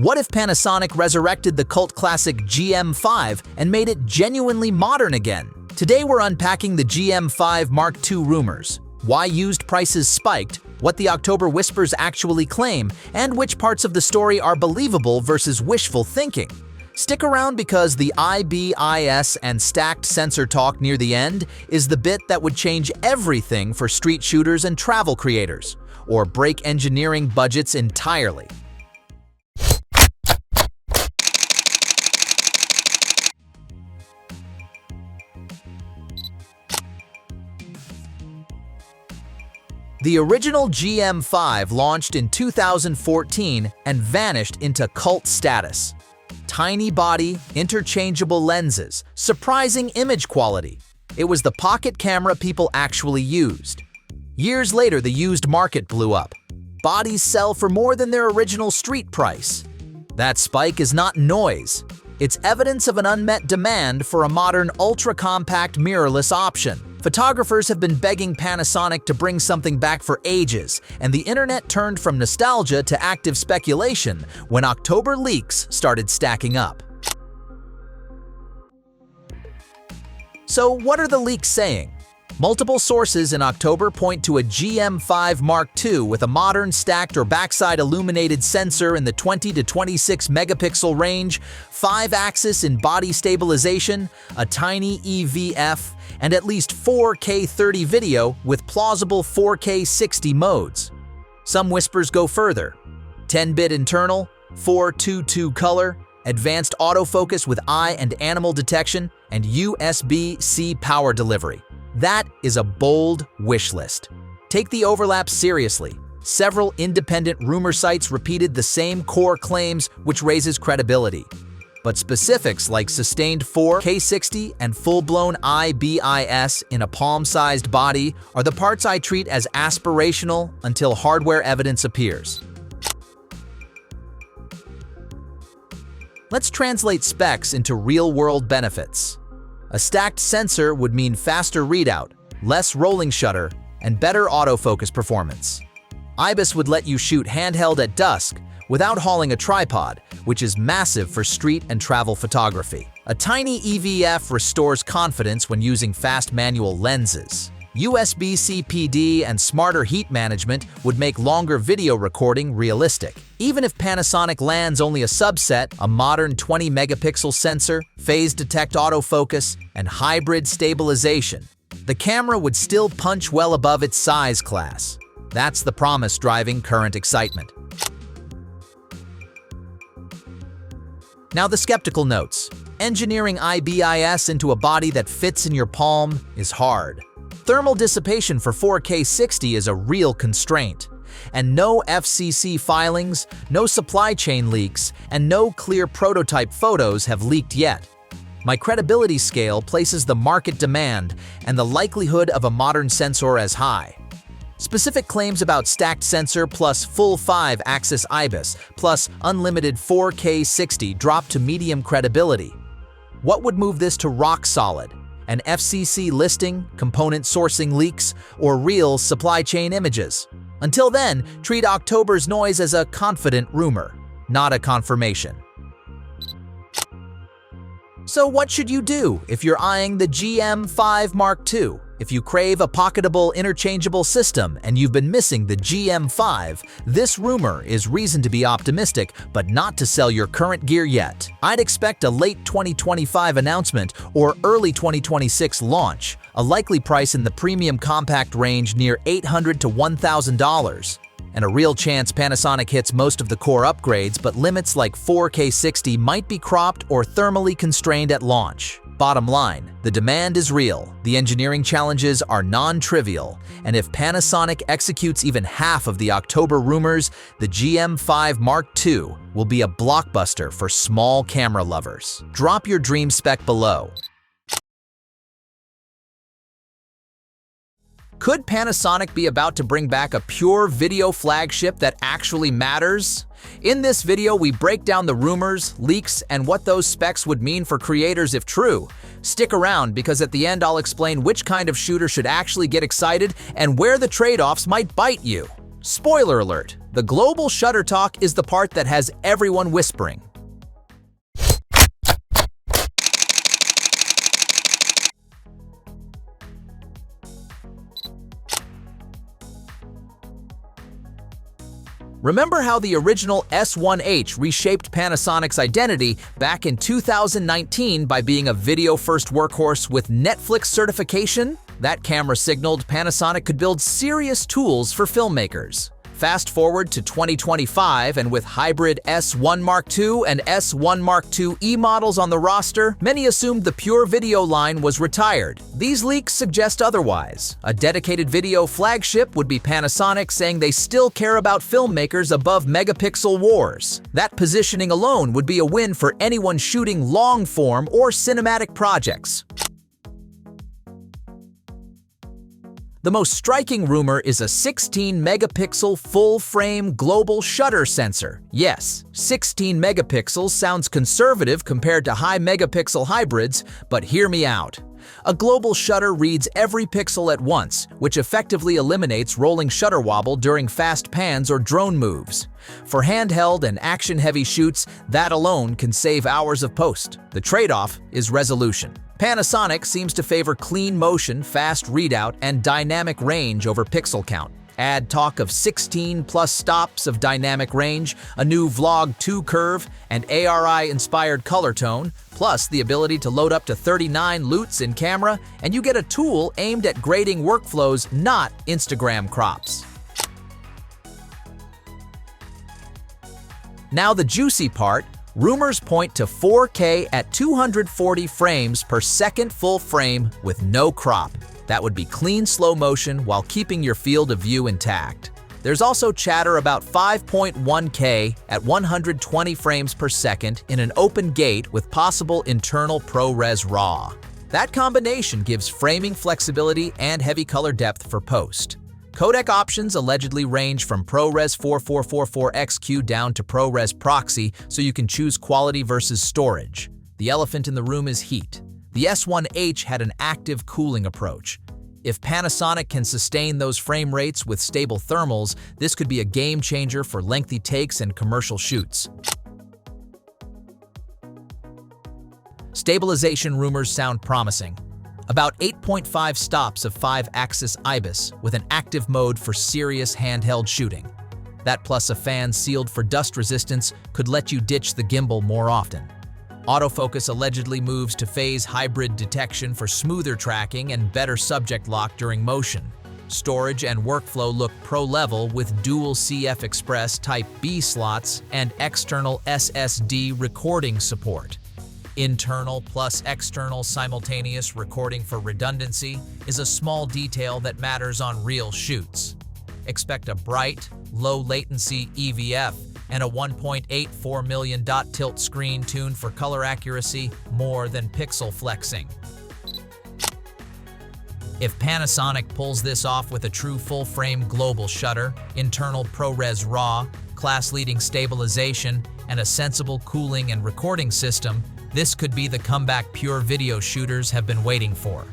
What if Panasonic resurrected the cult classic GM5 and made it genuinely modern again? Today we're unpacking the GM5 Mark II rumors, why used prices spiked, what the October whispers actually claim, and which parts of the story are believable versus wishful thinking. Stick around because the IBIS and stacked sensor talk near the end is the bit that would change everything for street shooters and travel creators, or break engineering budgets entirely. The original GM5 launched in 2014 and vanished into cult status. Tiny body, interchangeable lenses, surprising image quality. It was the pocket camera people actually used. Years later, the used market blew up. Bodies sell for more than their original street price. That spike is not noise. It's evidence of an unmet demand for a modern ultra-compact mirrorless option. Photographers have been begging Panasonic to bring something back for ages, and the internet turned from nostalgia to active speculation when October leaks started stacking up. So what are the leaks saying? Multiple sources in October point to a GM5 Mark II with a modern stacked or backside illuminated sensor in the 20 to 26 megapixel range, 5-axis in body stabilization, a tiny EVF, and at least 4K 30 video with plausible 4K 60 modes. Some whispers go further. 10-bit internal, 422 color, advanced autofocus with eye and animal detection, and USB-C power delivery. That is a bold wish list. Take the overlap seriously. Several independent rumor sites repeated the same core claims, which raises credibility. But specifics like sustained 4K 60 and full-blown IBIS in a palm-sized body are the parts I treat as aspirational until hardware evidence appears. Let's translate specs into real-world benefits. A stacked sensor would mean faster readout, less rolling shutter, and better autofocus performance. IBIS would let you shoot handheld at dusk without hauling a tripod, which is massive for street and travel photography. A tiny EVF restores confidence when using fast manual lenses. USB-C PD and smarter heat management would make longer video recording realistic. Even if Panasonic lands only a subset, a modern 20-megapixel sensor, phase detect autofocus, and hybrid stabilization, the camera would still punch well above its size class. That's the promise driving current excitement. Now the skeptical notes. Engineering IBIS into a body that fits in your palm is hard. Thermal dissipation for 4K 60 is a real constraint. And no FCC filings, no supply chain leaks, and no clear prototype photos have leaked yet. My credibility scale places the market demand and the likelihood of a modern sensor as high. Specific claims about stacked sensor plus full 5-axis IBIS plus unlimited 4K 60 drop to medium credibility. What would move this to rock solid? An FCC listing, component sourcing leaks, or real supply chain images? Until then, treat October's noise as a confident rumor, not a confirmation. So what should you do if you're eyeing the GM5 Mark II? If you crave a pocketable, interchangeable system and you've been missing the GM5, this rumor is reason to be optimistic, but not to sell your current gear yet. I'd expect a late 2025 announcement or early 2026 launch, a likely price in the premium compact range near $800 to $1,000. And a real chance Panasonic hits most of the core upgrades, but limits like 4K 60 might be cropped or thermally constrained at launch. Bottom line, the demand is real, the engineering challenges are non-trivial, and if Panasonic executes even half of the October rumors, the GM5 Mark II will be a blockbuster for small camera lovers. Drop your dream spec below. Could Panasonic be about to bring back a pure video flagship that actually matters? In this video, we break down the rumors, leaks, and what those specs would mean for creators if true. Stick around because at the end I'll explain which kind of shooter should actually get excited and where the trade-offs might bite you. Spoiler alert! The global shutter talk is the part that has everyone whispering. Remember how the original S1H reshaped Panasonic's identity back in 2019 by being a video-first workhorse with Netflix certification? That camera signaled Panasonic could build serious tools for filmmakers. Fast forward to 2025, and with hybrid S1 Mark II and S1 Mark II-E models on the roster, many assumed the pure video line was retired. These leaks suggest otherwise. A dedicated video flagship would be Panasonic saying they still care about filmmakers above megapixel wars. That positioning alone would be a win for anyone shooting long-form or cinematic projects. The most striking rumor is a 16-megapixel full-frame global shutter sensor. Yes, 16 megapixels sounds conservative compared to high-megapixel hybrids, but hear me out. A global shutter reads every pixel at once, which effectively eliminates rolling shutter wobble during fast pans or drone moves. For handheld and action-heavy shoots, that alone can save hours of post. The trade-off is resolution. Panasonic seems to favor clean motion, fast readout, and dynamic range over pixel count. Add talk of 16-plus stops of dynamic range, a new Vlog 2 curve, and ARI-inspired color tone, plus the ability to load up to 39 loots in camera, and you get a tool aimed at grading workflows, not Instagram crops. Now the juicy part. Rumors point to 4K at 240 frames per second full frame with no crop. That would be clean slow motion while keeping your field of view intact. There's also chatter about 5.1K at 120 frames per second in an open gate with possible internal ProRes RAW. That combination gives framing flexibility and heavy color depth for post. Codec options allegedly range from ProRes 4444XQ down to ProRes Proxy, so you can choose quality versus storage. The elephant in the room is heat. The S1H had an active cooling approach. If Panasonic can sustain those frame rates with stable thermals, this could be a game changer for lengthy takes and commercial shoots. Stabilization rumors sound promising. About 8.5 stops of 5-axis IBIS with an active mode for serious handheld shooting. That plus a fan sealed for dust resistance could let you ditch the gimbal more often. Autofocus allegedly moves to phase hybrid detection for smoother tracking and better subject lock during motion. Storage and workflow look pro-level with dual CF Express Type B slots and external SSD recording support. Internal plus external simultaneous recording for redundancy is a small detail that matters on real shoots. Expect a bright, low-latency EVF and a 1.84 million dot tilt screen tuned for color accuracy more than pixel flexing. If Panasonic pulls this off with a true full-frame global shutter, internal ProRes RAW, class-leading stabilization, and a sensible cooling and recording system, this could be the comeback pure video shooters have been waiting for.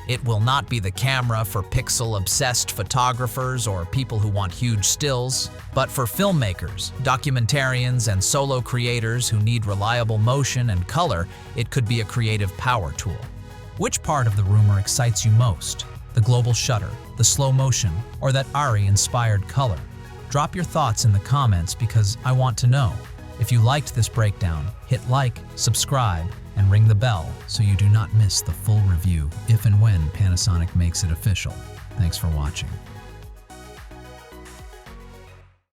It will not be the camera for pixel-obsessed photographers or people who want huge stills, but for filmmakers, documentarians, and solo creators who need reliable motion and color, it could be a creative power tool. Which part of the rumor excites you most? The global shutter, the slow motion, or that ARI-inspired color? Drop your thoughts in the comments because I want to know. If you liked this breakdown, hit like, subscribe, and ring the bell so you do not miss the full review if and when Panasonic makes it official. Thanks for watching.